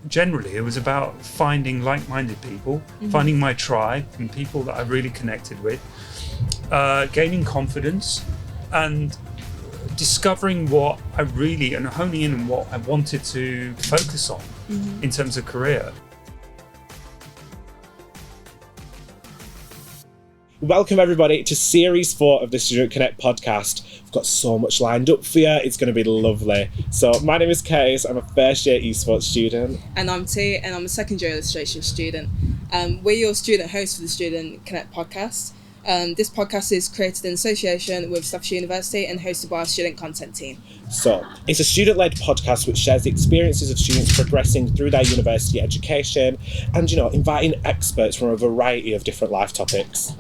generally it was about finding like-minded people, finding my tribe and people that I really connected with, gaining confidence and discovering what I really, and honing in on what I wanted to focus on in terms of career. Welcome everybody to Series 4 of the Student Connect podcast. We've got so much lined up for you, it's going to be lovely. So my name is Curtis, I'm a first year esports student. And I'm T, and I'm a second year illustration student. We're your student hosts for the Student Connect podcast. This podcast is created in association with Staffordshire University and hosted by our student content team. So, it's a student-led podcast which shares the experiences of students progressing through their university education and, inviting experts from a variety of different life topics.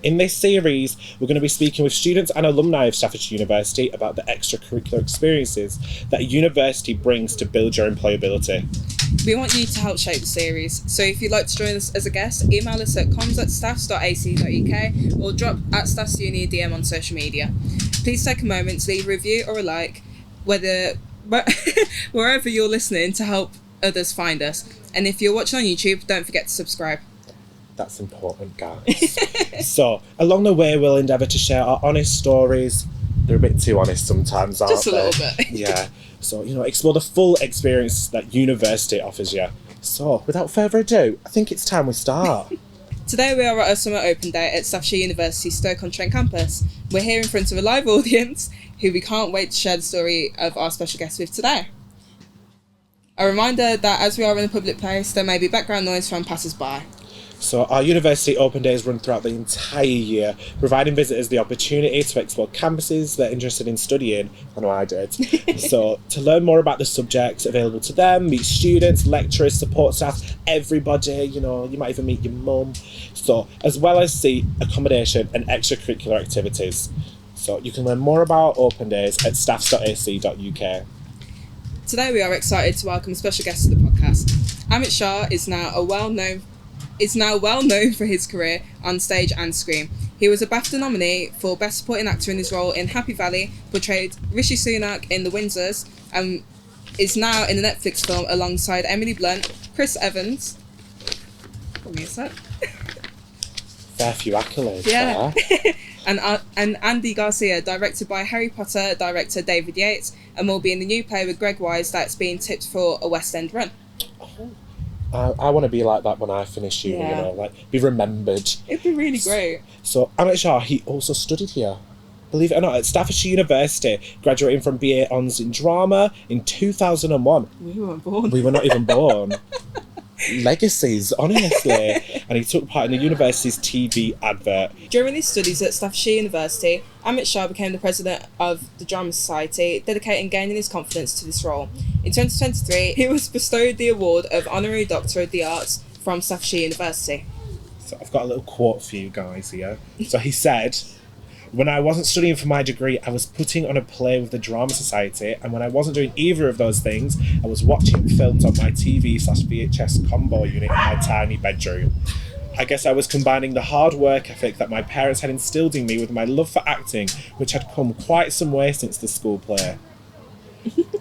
In this series, we're going to be speaking with students and alumni of Staffordshire University about the extracurricular experiences that a university brings to build your employability. We want you to help shape the series, so if you'd like to join us as a guest, email us at comms@staffs.ac.uk or drop at Staffs Uni a DM on social media. Please take a moment to leave a review or a like, wherever you're listening, to help others find us. And if you're watching on YouTube, don't forget to subscribe. That's important, guys. So, along the way, we'll endeavour to share our honest stories. They're a bit too honest sometimes, aren't they? Just a little bit. Yeah. So, explore the full experience that university offers you. So, without further ado, I think it's time we start. Today we are at our summer open day at Staffordshire University Stoke-on-Trent campus. We're here in front of a live audience who we can't wait to share the story of our special guest with today. A reminder that as we are in a public place, there may be background noise from passers-by. So our university open days run throughout the entire year, providing visitors the opportunity to explore campuses they're interested in studying. I know I did. So to learn more about the subjects available to them, meet students, lecturers, support staff, everybody, you might even meet your mum. So as well as see accommodation and extracurricular activities. So you can learn more about open days at staffs.ac.uk. Today we are excited to welcome a special guest to the podcast. Amit Shah is now well known for his career on stage and screen. He was a BAFTA nominee for Best Supporting Actor in his role in Happy Valley, portrayed Rishi Sunak in The Windsors, and is now in the Netflix film alongside Emily Blunt, Chris Evans. Give me a sec. Fair few accolades. Yeah. and Andy Garcia, directed by Harry Potter director David Yates, and will be in the new play with Greg Wise that's being tipped for a West End run. I want to be like that when I finish uni, be remembered. It'd be really great. So, Amit Shah, he also studied here, believe it or not, at Staffordshire University, graduating from BA Honours in Drama in 2001. We weren't born. We were not even born. Legacies, honestly. And he took part in the university's TV advert. During his studies at Staffordshire University, Amit Shah became the president of the Drama Society, dedicating gaining his confidence to this role. In 2023, he was bestowed the award of Honorary Doctor of the Arts from Staffordshire University. So I've got a little quote for you guys here. So he said, "When I wasn't studying for my degree, I was putting on a play with the Drama Society, and when I wasn't doing either of those things, I was watching films on my TV/VHS combo unit in my tiny bedroom. I guess I was combining the hard work ethic that my parents had instilled in me with my love for acting, which had come quite some way since the school play."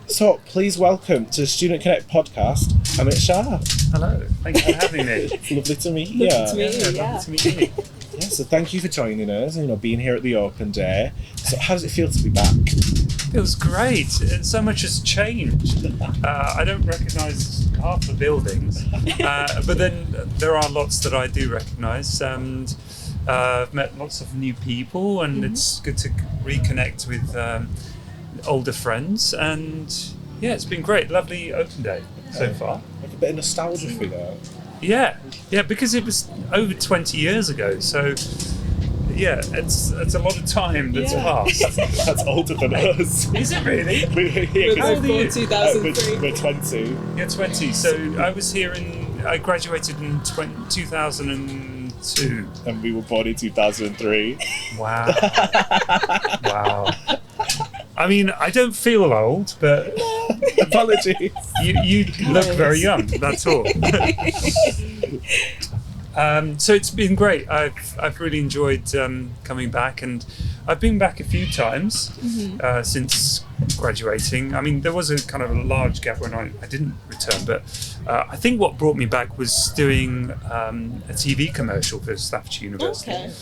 So please welcome to the Student Connect podcast, Amit Shah. Hello, thank you for having me. It's lovely to meet you. Lovely to meet you, yeah. Lovely to meet you. Yeah, so thank you for joining us, being here at the open day. So how does it feel to be back? Feels great. So much has changed. I don't recognise half the buildings, but then there are lots that I do recognise, and I've met lots of new people, and it's good to reconnect with older friends, and yeah, it's been great. Lovely open day so far. Like a bit of nostalgia for you. Yeah, because it was over 20 years ago, so yeah, it's a lot of time that's passed. That's older than us. Is it really? We're How old are you? 2003. We're 20. You're 20, so I graduated in 2002. And we were born in 2003. Wow. Wow. I mean, I don't feel old, but apologies. You look very young, that's all. So it's been great. I've really enjoyed coming back, and I've been back a few times since graduating. I mean, there was a kind of a large gap when I didn't return, but I think what brought me back was doing a TV commercial for Staffordshire University,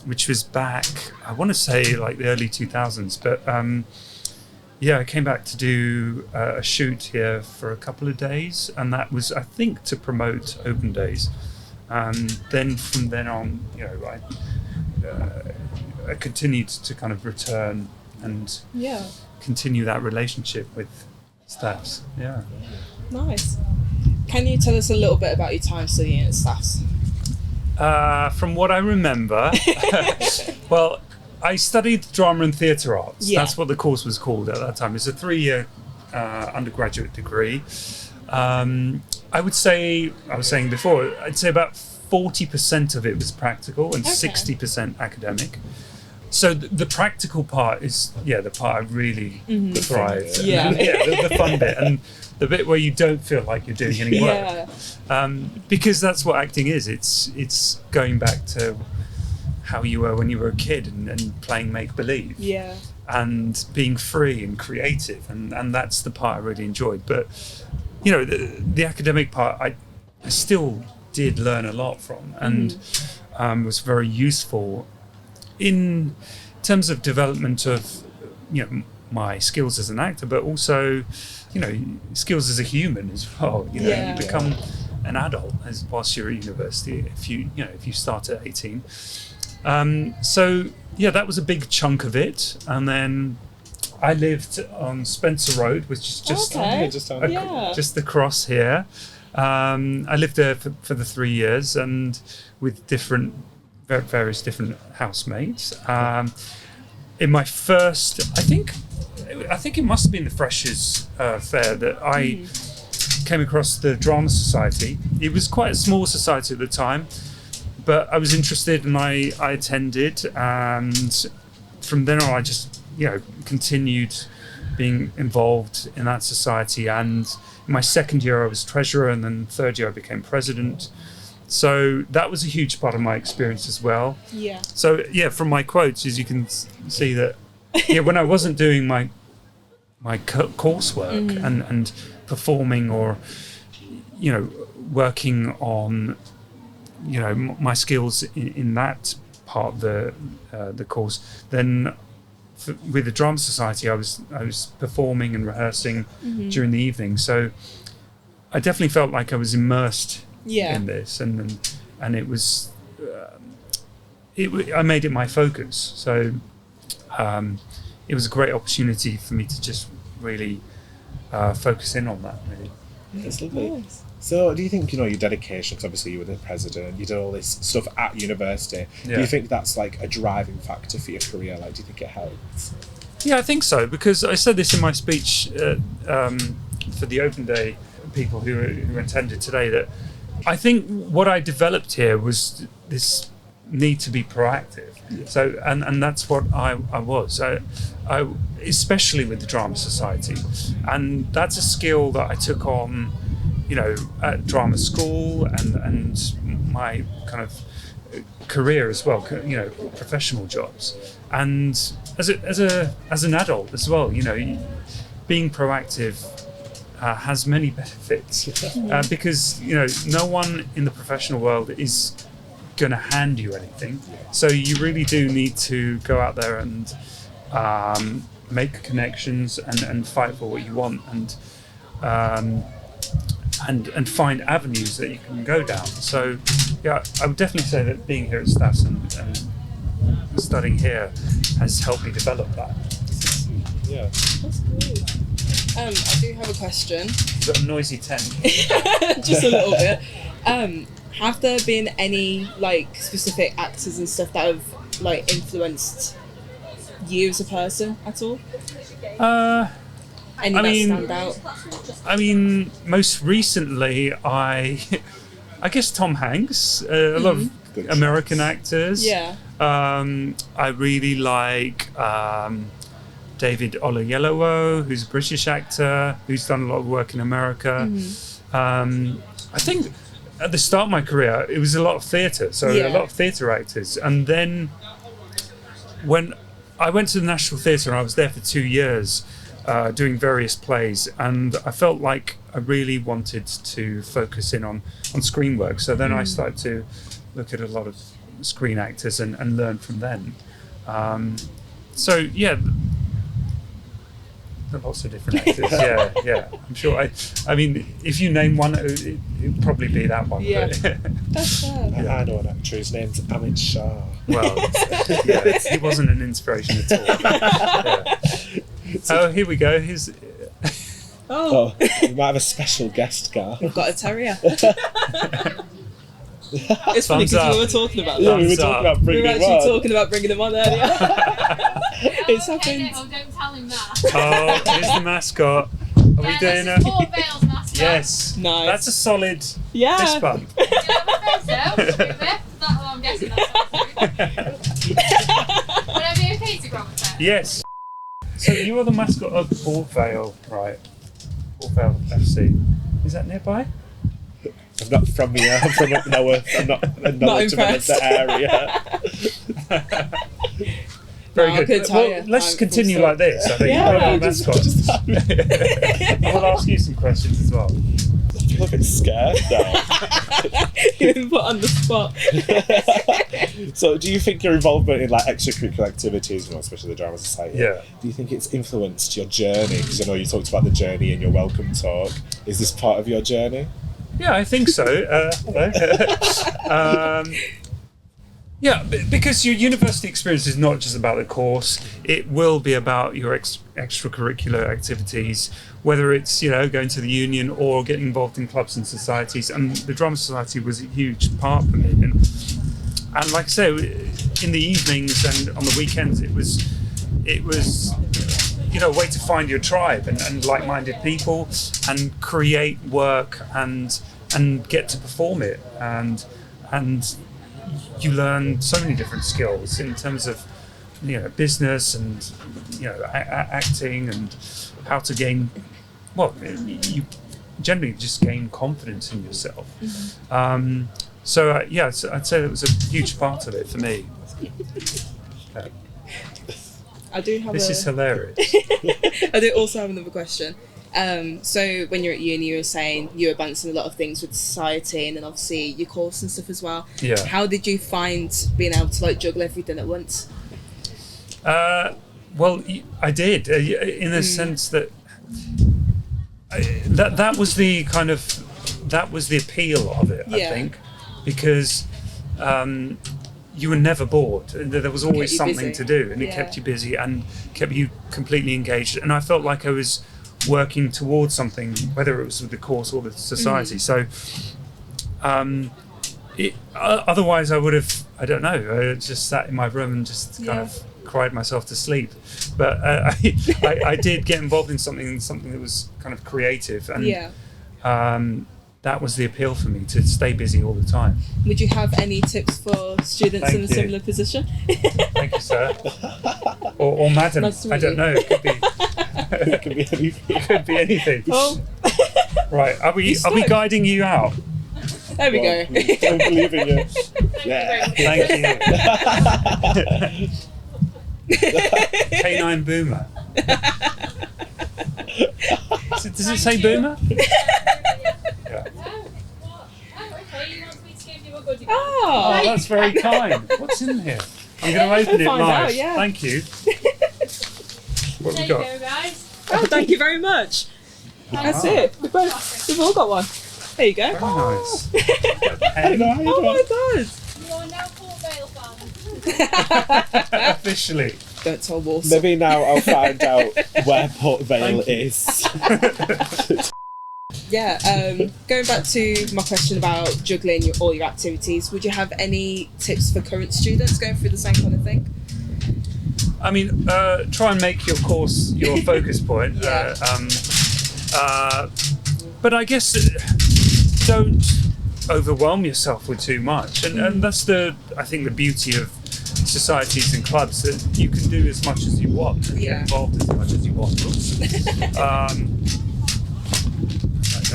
which was back, I want to say like the early 2000s, but I came back to do a shoot here for a couple of days, and that was, I think, to promote Open Days. Then from then on, I continued to kind of return and continue that relationship with staffs. Yeah. Nice. Can you tell us a little bit about your time studying at staffs? From what I remember, well, I studied drama and theatre arts. Yeah. That's what the course was called at that time. It's a 3-year undergraduate degree. I would say, I was saying before, I'd say about 40% of it was practical and 60% academic. So the practical part is, the part I really thrive. Yeah. The fun bit, and the bit where you don't feel like you're doing any work. Because that's what acting is. It's going back to how you were when you were a kid and playing make-believe. Yeah. And being free and creative, and that's the part I really enjoyed. But the academic part, I still did learn a lot from, and was very useful in terms of development of my skills as an actor, but also skills as a human as well. You become an adult whilst you're at university if you start at 18. That was a big chunk of it, and then I lived on Spencer Road, which is just just across here. I lived there for the 3 years, and with various different housemates. In my first, I think it must have been the Freshers' Fair that I came across the Drama Society. It was quite a small society at the time, but I was interested and I attended, and from then on I just continued being involved in that society. And in my second year I was treasurer, and then third year I became president. So that was a huge part of my experience as well. Yeah. So from my quotes, as you can see that when I wasn't doing my coursework and performing or working on my skills in that part of the course, then with the Drama Society I was performing and rehearsing during the evening. So I definitely felt like I was immersed in this, and it was I made it my focus. So it was a great opportunity for me to just really focus in on that. Really. That's lovely. Nice. So do you think your dedication, because obviously you were the president, you did all this stuff at university, do you think that's like a driving factor for your career? Like, do you think it helps? Yeah, I think so, because I said this in my speech for the Open Day people who attended today, that I think what I developed here was this need to be proactive. So and that's what I was. I especially with the Drama Society, and that's a skill that I took on at drama school and my kind of career as well, professional jobs, and as an adult as well, being proactive has many benefits, because no one in the professional world is going to hand you anything, so you really do need to go out there and make connections and fight for what you want, and find avenues that you can go down. So I would definitely say that being here at Staffs and studying here has helped me develop that. Yeah, that's good. I do have a question. You've got a noisy tent. Just a little bit. Have there been any specific actors and stuff that have influenced you as a person at all? Any that stand out? I mean, most recently, I guess Tom Hanks. A lot of American actors. Yeah. I really like David Oyelowo, who's a British actor who's done a lot of work in America. I think at the start of my career, it was a lot of theatre, so a lot of theatre actors. And then when I went to the National Theatre, and I was there for 2 years doing various plays, and I felt like I really wanted to focus in on screen work. So then I started to look at a lot of screen actors and learn from them. So yeah, there are lots of different actors. yeah. I'm sure. I mean, if you name one, it'd probably be that one. Yeah. But, That's fair. I know an actor. His name's Amit Shah. well, yeah, he wasn't an inspiration at all. Yeah. Oh, here we go. Here's. Oh, We might have a special guest, Gar. we've got a terrier. It's funny Thumbs because up. we were talking about Yeah, that. we were Thumbs talking up. about We bringing were him actually on. talking about bringing them on earlier. It's happened. Oh, don't tell him that. Oh, here's the mascot. Are we doing This is a? Port Vale's mascot. Yes. Nice. That's a solid Yeah. fist bump. Yeah, I think so. I'm guessing that's what it's doing. Would I be okay to grab a pet? Yes. So you are the mascot of Port Vale, right? Port Vale FC. Is that nearby? I'm not from here. I'm from up north. I'm not knowledgeable of impressed. the area. Very No, I good. could tell you. Let's I'm continue full like this. I think Yeah, you're the just- mascot. I will ask you some questions as well. I feel a bit scared now. You've been put on the spot. So, do you think your involvement in like extracurricular activities, especially the Drama Society, Yeah. do you think it's influenced your journey? Because I know you talked about the journey in your welcome talk. Is this part of your journey? Yeah, I think so. Hello. Yeah, because your university experience is not just about the course. It will be about your extracurricular activities, whether it's going to the union or getting involved in clubs and societies. And the Drama Society was a huge part for me. And like I say, in the evenings and on the weekends, it was a way to find your tribe and like-minded people and create work and get to perform it and you learn so many different skills in terms of business and acting and how to gain you generally just gain confidence in yourself. So I'd say that was a huge part of it for me. I do have This is hilarious. I do also have another question. So when you're at uni, you were saying you were balancing a lot of things with society and then obviously your course and stuff as well. Yeah. How did you find being able to juggle everything at once? Well, I did in the sense that that was the appeal of it. I Yeah. think because you were never bored. There was always Kept you something busy. to do, and it Yeah. kept you busy and kept you completely engaged. And I felt like I was working towards something, whether it was with the course or the society. So, otherwise, I would have, I don't know, just sat in my room and just kind of cried myself to sleep. But I did get involved in something that was kind of creative, and that was the appeal for me, to stay busy all the time. Would you have any tips for students Thank in a you. similar position? Thank you, sir. Or madam. Nice to meet I don't you. know. It could be. It could be anything. It could be anything. Oh, Right. Are we He's stuck. guiding you out? there we Well, go. we don't believe in you. Yeah. Thank you. Canine boomer. Does it say boomer? Yeah. Okay, you want me to give you a goodie bag? Oh, that's very kind. What's in here? I'm going to open it Find live. out, yeah. Thank you. What There have you we go, got? guys. Oh, thank you very much. That's it. We've all got one. There you go. Very nice. I know, I Oh know. my god. You are now Port Vale fans. Officially. Don't tell Warsaw. Maybe now I'll find out where Port Vale Thank you. is. Yeah, going back to my question about juggling all your activities, would you have any tips for current students going through the same kind of thing? I mean, try and make your course your focus point. Yeah. But I guess don't overwhelm yourself with too much, and that's I think the beauty of societies and clubs, that you can do as much as you want and Yeah. get involved as much as you want. I'm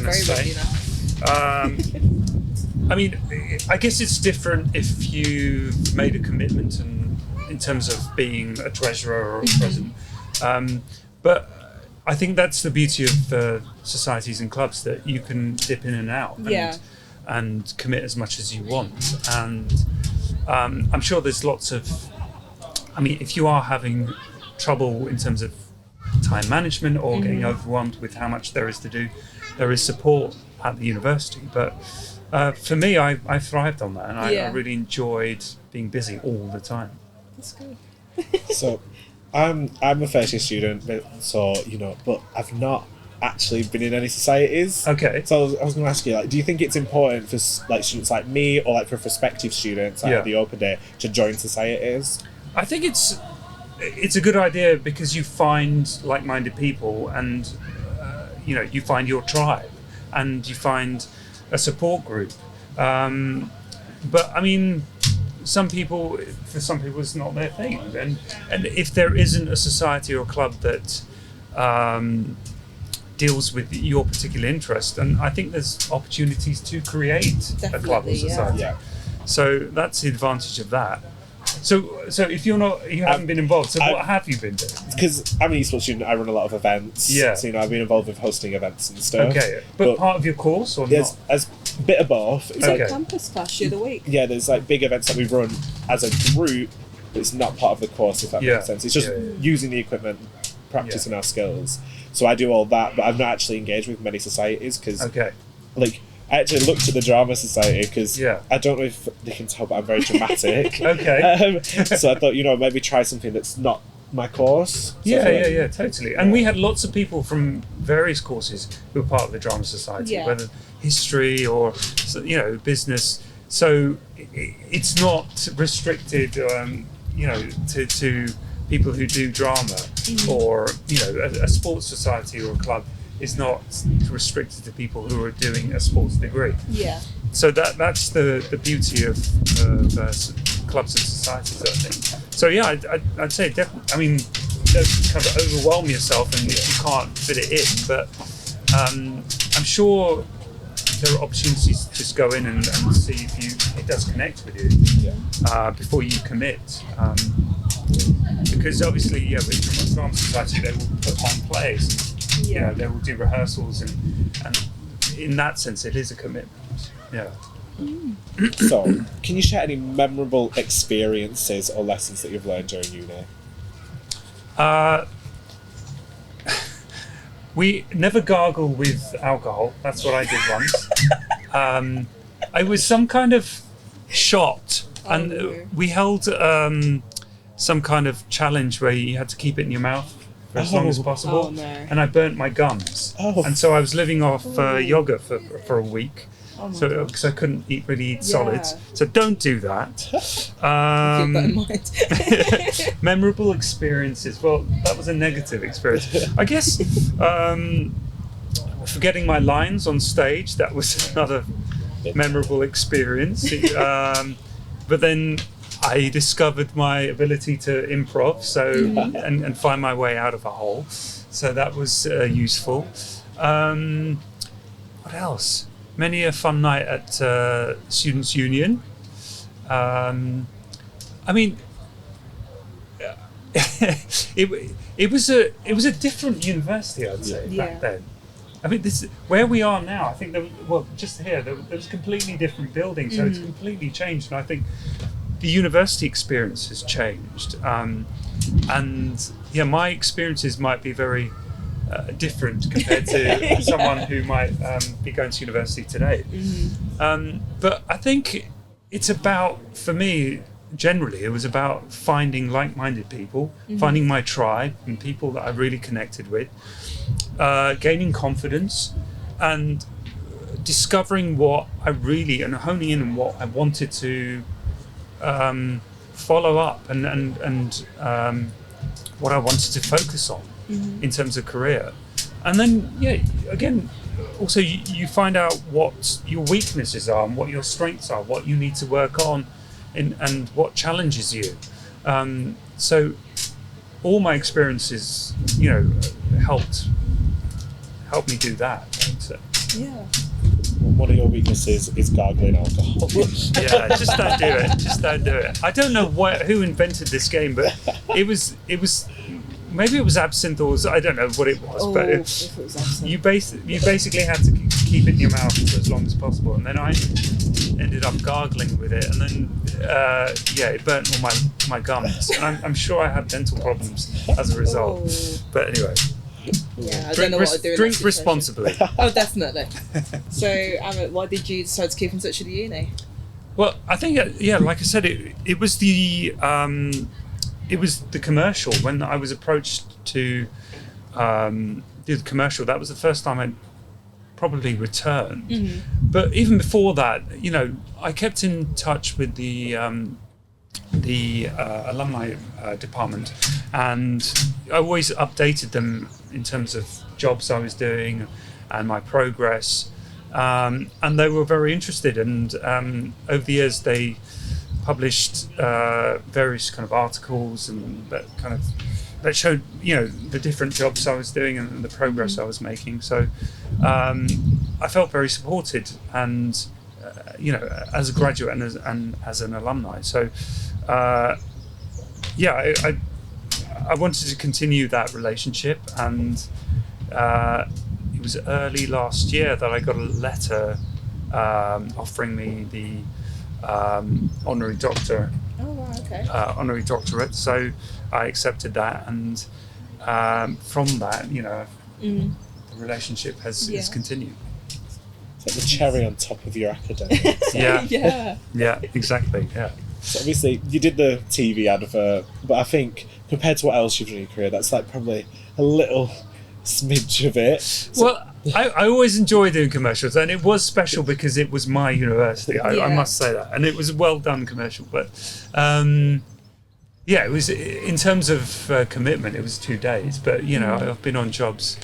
gonna Very say. ready now. I mean, I guess it's different if you've made a commitment and in terms of being a treasurer or a president. But I think that's the beauty of societies and clubs, that you can dip in and out and commit as much as you want. And I'm sure there's lots of, I mean, if you are having trouble in terms of time management or getting overwhelmed with how much there is to do, there is support at the university. But for me, I thrived on that, and I really enjoyed being busy all the time. That's good. So, I'm a first year student, but I've not actually been in any societies. Okay. So I was going to ask you, like, do you think it's important for like students like me, or like for prospective students at the open day, to join societies? I think it's a good idea because you find like-minded people, and you find your tribe, and you find a support group. But I mean, for some people it's not their thing, and if there isn't a society or a club that deals with your particular interest, and I think there's opportunities to create a club or society. Yeah. So that's the advantage of that. So if you haven't been involved, so what have you been doing? Because I'm an esports student, I run a lot of events. Yeah. So I've been involved with hosting events and stuff. Okay, but part of your course or not? There's a bit of both. It's like campus clash of the week. Yeah, there's like big events that we run as a group, but it's not part of the course, if that makes sense. It's just using the equipment, practicing our skills. So I do all that, but I've not actually engaged with many societies because, like, I actually looked at the drama society because I don't know if they can tell, but I'm very dramatic. Okay. So I thought, maybe try something that's not my course. So yeah, totally. And we had lots of people from various courses who were part of the drama society, whether history or business. So it's not restricted, to people who do drama, or a sports society or a club is not restricted to people who are doing a sports degree. Yeah. So that's the beauty of clubs and societies, I think. So yeah, I'd say definitely. I mean, don't kind of overwhelm yourself and you can't fit it in, but I'm sure there are opportunities to just go in and see if it does connect with you before you commit. Because obviously, with drama society, they will put on plays. They will do rehearsals, and in that sense, it is a commitment. Yeah. So, can you share any memorable experiences or lessons that you've learned during uni? We never gargle with alcohol. That's what I did once. It was some kind of shot, and we held some kind of challenge where you had to keep it in your mouth for as long as possible. And I burnt my gums. And so I was living off yogurt for a week. Because I couldn't really eat solids. So don't do that. Keep that in mind. Memorable experiences. Well, that was a negative experience. I guess forgetting my lines on stage, that was another memorable experience. But then I discovered my ability to improv, and find my way out of a hole. So that was useful. What else? Many a fun night at Students' Union. I mean, it was a different university, I'd say, back then. I mean, this where we are now. I think just here there was completely different buildings, so it's completely changed, and I think the university experience has changed. And my experiences might be very different compared to someone who might be going to university today. But I think it's about, for me, generally, it was about finding like-minded people, finding my tribe and people that I really connected with, gaining confidence, and discovering what I really, and honing in on what I wanted to follow up and what I wanted to focus on in terms of career. And then, again, also you find out what your weaknesses are and what your strengths are, what you need to work on, and what challenges you. So all my experiences, helped me do that. So. One of your weaknesses is gargling alcohol. Yeah, just don't do it. Just don't do it. I don't know who invented this game, but it was maybe it was absinthe or I don't know what it was, but if it was absinthe. you basically had to keep it in your mouth for as long as possible, and then I ended up gargling with it, and then it burnt all my gums, and I'm sure I had dental problems as a result. Oh. But anyway. Yeah, I don't know what I'd do in that Drink situation. responsibly. Oh, definitely. So, Amit, why did you decide to keep in touch with the uni? Well, I think like I said, it was the commercial. When I was approached to do the commercial, that was the first time I probably returned. Mm-hmm. But even before that, I kept in touch with the alumni department, and I always updated them in terms of jobs I was doing and my progress, and they were very interested, and over the years they published various kind of articles and that showed the different jobs I was doing and the progress I was making. So I felt very supported, and as a graduate and as an alumni. So I wanted to continue that relationship, and it was early last year that I got a letter offering me the honorary doctor. Oh, wow, okay. Honorary doctorate. So I accepted that, and from that, the relationship has continued. It's like the cherry on top of your academics. Yeah. Yeah, exactly. Yeah. So obviously you did the TV advert, but I think compared to what else you've done in your career, that's like probably a little smidge of it. So, Well, I always enjoy doing commercials, and it was special because it was my university. I must say that, and it was a well done commercial. But it was, in terms of commitment, it was 2 days. But I've been on jobs.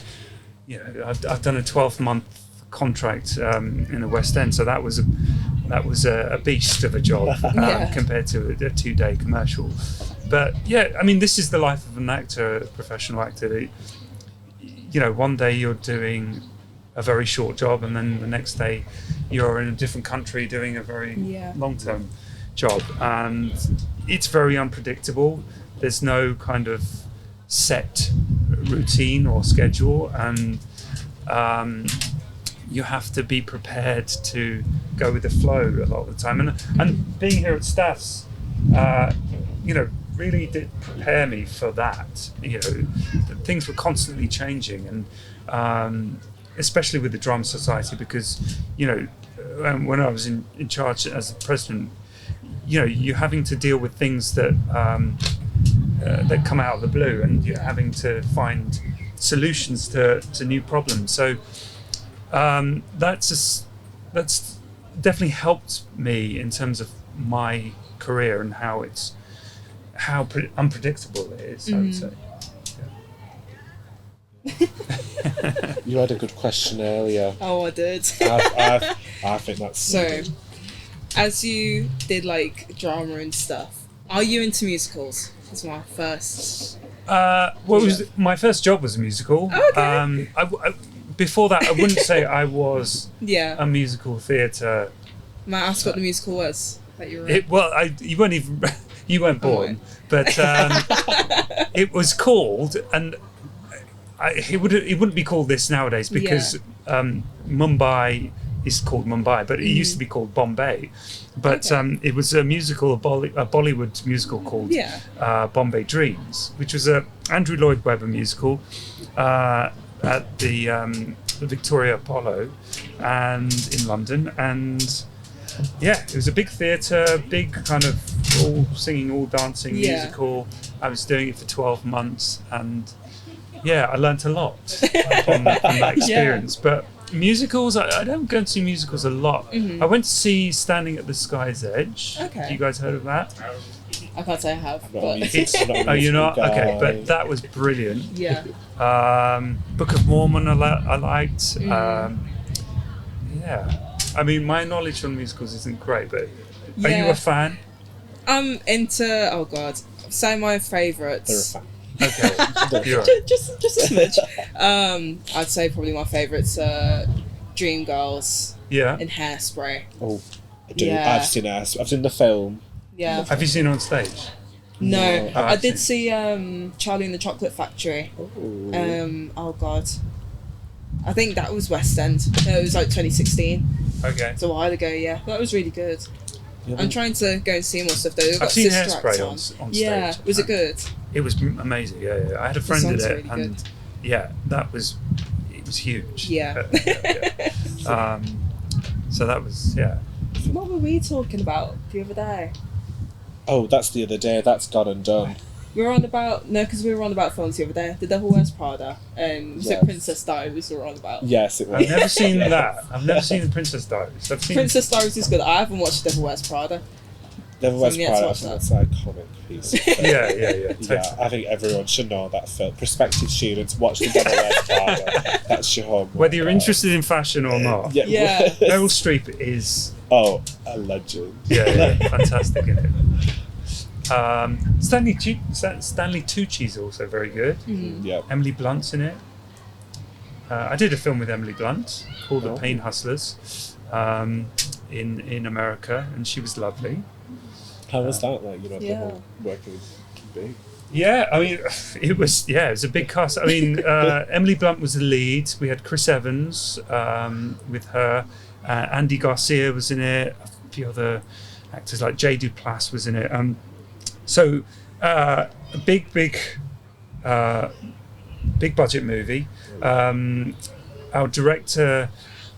I've done a 12-month contract in the West End, so that was a beast of a job compared to a 2-day commercial. But this is the life of an actor, a professional actor. One day you're doing a very short job, and then the next day you're in a different country doing a very long-term job, and it's very unpredictable. There's no kind of set routine or schedule, and you have to be prepared to go with the flow a lot of the time. And being here at Staffs, really did prepare me for that. Things were constantly changing, and especially with the Drama Society, because when I was in charge as the president, you're having to deal with things that that come out of the blue, and you're having to find solutions to new problems. So that's definitely helped me in terms of my career and how unpredictable it is, I would say. you had a good question earlier. Oh, I did. I think that's So, as you did like drama and stuff, are you into musicals? That's my first. My first job was a musical. Oh, okay. Before that, I wouldn't say I was Yeah. a musical theatre. May I ask what the musical was that you were in? You weren't even you weren't born, but it was called, and it wouldn't be called this nowadays because Mumbai is called Mumbai, but it used to be called Bombay. But it was a musical, a Bollywood musical called Bombay Dreams, which was a Andrew Lloyd Webber musical at the Victoria Apollo and in London, and it was a big theatre, big kind of all singing, all dancing musical. I was doing it for 12 months, and I learnt a lot from that experience. But musicals, I don't go and see musicals a lot. I went to see Standing at the Sky's Edge. Okay. Have you guys heard of that? I can't say I have. I'm not a But musical Oh, you're not? guy. Okay, but that was brilliant. yeah. Book of Mormon I liked. I mean, my knowledge on musicals isn't great, but are you a fan? I'm into, oh god, say my favourites. They're a fan. Okay. You're right. Just a smidge. I'd say probably my favourites are Dreamgirls Yeah. in Hairspray. Oh, I do. Yeah. I've seen it. I've seen the film. Yeah. Have you seen it on stage? No, No. I did see Charlie and the Chocolate Factory. Oh. Oh God, I think that was West End. It was like 2016. Okay. It's a while ago. Yeah, that was really good. Yeah, I'm trying to go and see more stuff though. They've got I've seen Sister Act Hairspray on stage. Yeah, was it good? It was amazing. Yeah. I had a friend in sounds it, really and good. yeah, it was huge. Yeah. So that was What were we talking about the other day? Oh, that's the other day. That's gone and done. We were on about because we were on about films the other day. The Devil Wears Prada and was it Yes. Princess Diaries we were on about? Yes, it I've was. never seen that. I've never seen the Princess Diaries. I've seen Princess Diaries is good. I haven't watched Devil Wears Prada. Devil Wears Yeah, to Prada. I watch think that. that's an iconic piece. Of film. Yeah. Yeah, Totally. I think everyone should know that film. Prospective students, watch The Devil Wears Prada. That's your homework. Whether you're interested in fashion or not, Yeah. Yeah. Meryl Streep is Oh, a legend. fantastic in it. Stanley Tucci's also very good. Yeah. Emily Blunt's in it. I did a film with Emily Blunt called Oh. The Pain Hustlers in America, and she was lovely. How was that? Like, the Yeah. whole working with Kim B. Yeah, I mean, it was a big cast. I mean, Emily Blunt was the lead. We had Chris Evans with her. Andy Garcia was in it. A few other actors like Jay Duplass was in it. So a big budget movie. Our director,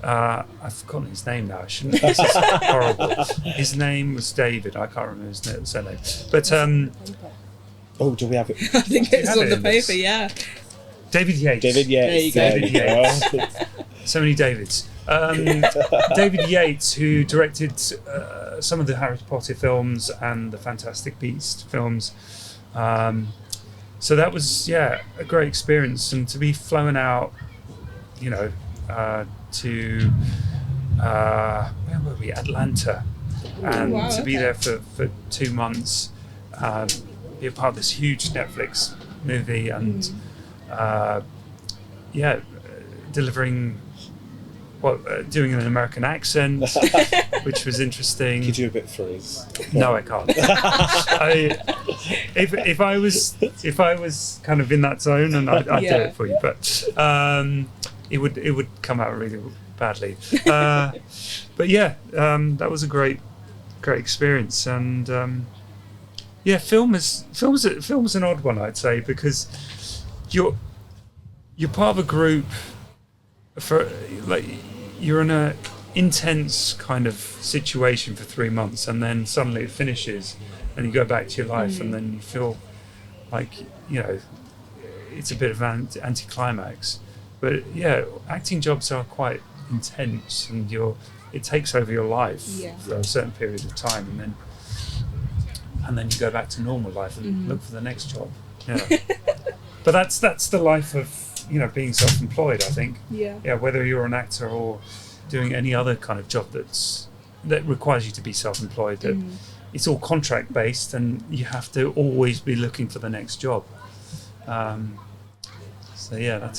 I've forgotten his name now. I shouldn't. This is horrible. His name was David. I can't remember his surname. But Oh, do we have it? I think it's have on it the in this? paper. Yeah. David Yates. David Yates. There you go. There you go. So many Davids. David Yates, who directed some of the Harry Potter films and the Fantastic Beast films. So that was a great experience, and to be flown out, to where were we? Atlanta, and wow, to be okay. there for 2 months, be a part of this huge Netflix movie, and delivering. Doing an American accent, which was interesting. Could you do a bit for us? No, I can't. If I was kind of in that zone, and I'd do it for you, but it would come out really badly. But that was a great experience, and film is an odd one, I'd say, because you're part of a group for you're in a intense kind of situation for 3 months, and then suddenly it finishes and you go back to your life, and then you feel like it's a bit of an anticlimax. But acting jobs are quite intense, and it takes over your life for a certain period of time, and then you go back to normal life and look for the next job. But that's the life of being self-employed, I think. Whether you're an actor or doing any other kind of job that requires you to be self-employed, that it's all contract based, and you have to always be looking for the next job. That's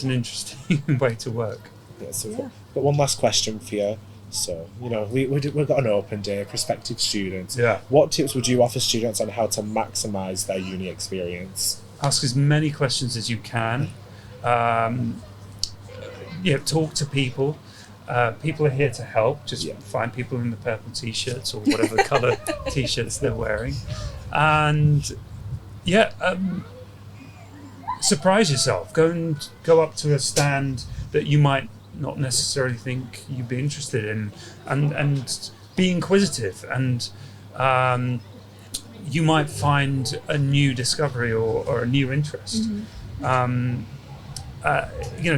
an interesting way to work. But one last question for you. So, we've got an open day, prospective students. What tips would you offer students on how to maximise their uni experience? Ask as many questions as you can. Talk to people. People are here to help. Just find people in the purple t-shirts or whatever colour t-shirts they're wearing, and surprise yourself. Go up to a stand that you might not necessarily think you'd be interested in, and be inquisitive, and you might find a new discovery or a new interest.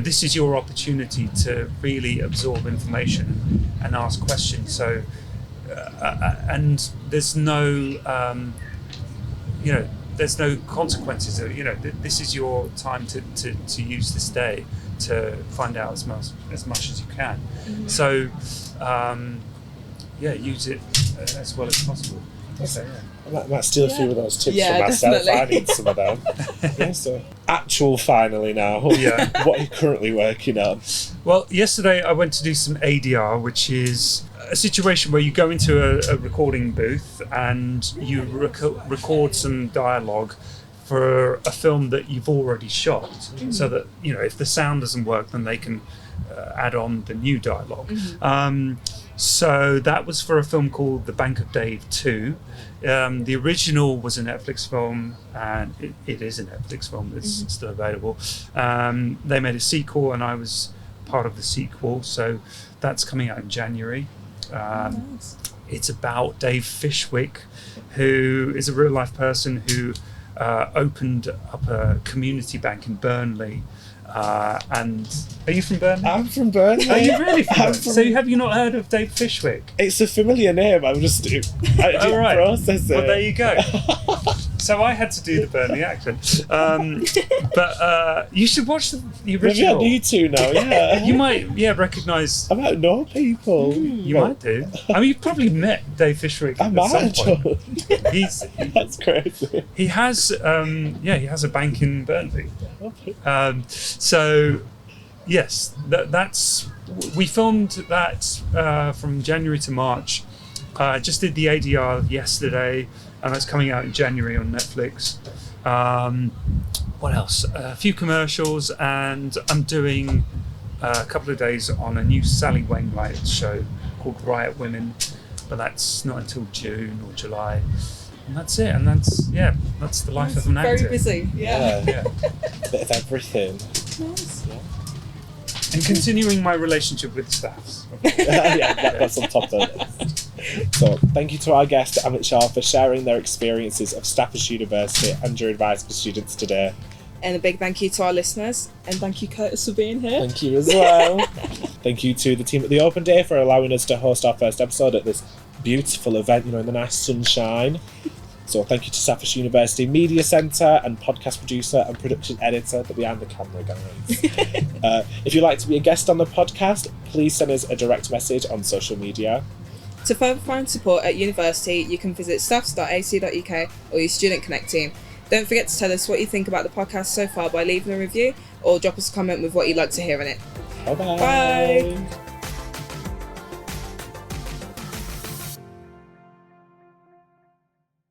This is your opportunity to really absorb information and ask questions. So, and there's no, there's no consequences. This is your time to use this day to find out as much as you can. So, use it as well as possible. Okay, yeah. I might steal a few of those tips Yeah, for myself. definitely. I need some of them. Yeah, so, actual finally now. Yeah. What are you currently working on? Well, yesterday I went to do some ADR, which is a situation where you go into a recording booth and you record some dialogue for a film that you've already shot, so that, you know, if the sound doesn't work, then they can add on the new dialogue. So that was for a film called The Bank of Dave 2. The original was a Netflix film, and it is a Netflix film. It's still available. They made a sequel, and I was part of the sequel, so that's coming out in January. It's about Dave Fishwick, who is a real life person who opened up a community bank in Burnley. And are you from Burnley? I'm from Burnley. Are you really from I'm Burnley? So have you not heard of Dave Fishwick? It's a familiar name. I didn't Oh, right. process it. Well, there you go. So I had to do the Burnley accent. But you should watch the Maybe I original. need to now, yeah. You might, recognise. I might know people. You might do. I mean, you've probably met Dave Fishwick I at might some point. That's crazy. He has a bank in Burnley. So, yes, that's we filmed that from January to March. Just did the ADR yesterday, and that's coming out in January on Netflix. What else? A few commercials, and I'm doing a couple of days on a new Sally Wainwright show called Riot Women, but that's not until June or July. And that's it, and that's the life of an actor. Very busy. Yeah. Yeah. Bit of everything. Nice. And continuing my relationship with staffs. That's on top of it. So, thank you to our guest, Amit Shah, for sharing their experiences of Staffordshire University and your advice for students today. And a big thank you to our listeners, and thank you, Curtis, for being here. Thank you as well. Thank you to the team at the Open Day for allowing us to host our first episode at this beautiful event, in the nice sunshine. So thank you to Staffordshire University Media Centre and podcast producer and production editor, the behind the camera guys. If you'd like to be a guest on the podcast, please send us a direct message on social media. To further find support at university, you can visit staffs.ac.uk or your Student Connect team. Don't forget to tell us what you think about the podcast so far by leaving a review, or drop us a comment with what you'd like to hear in it. Bye-bye. Bye.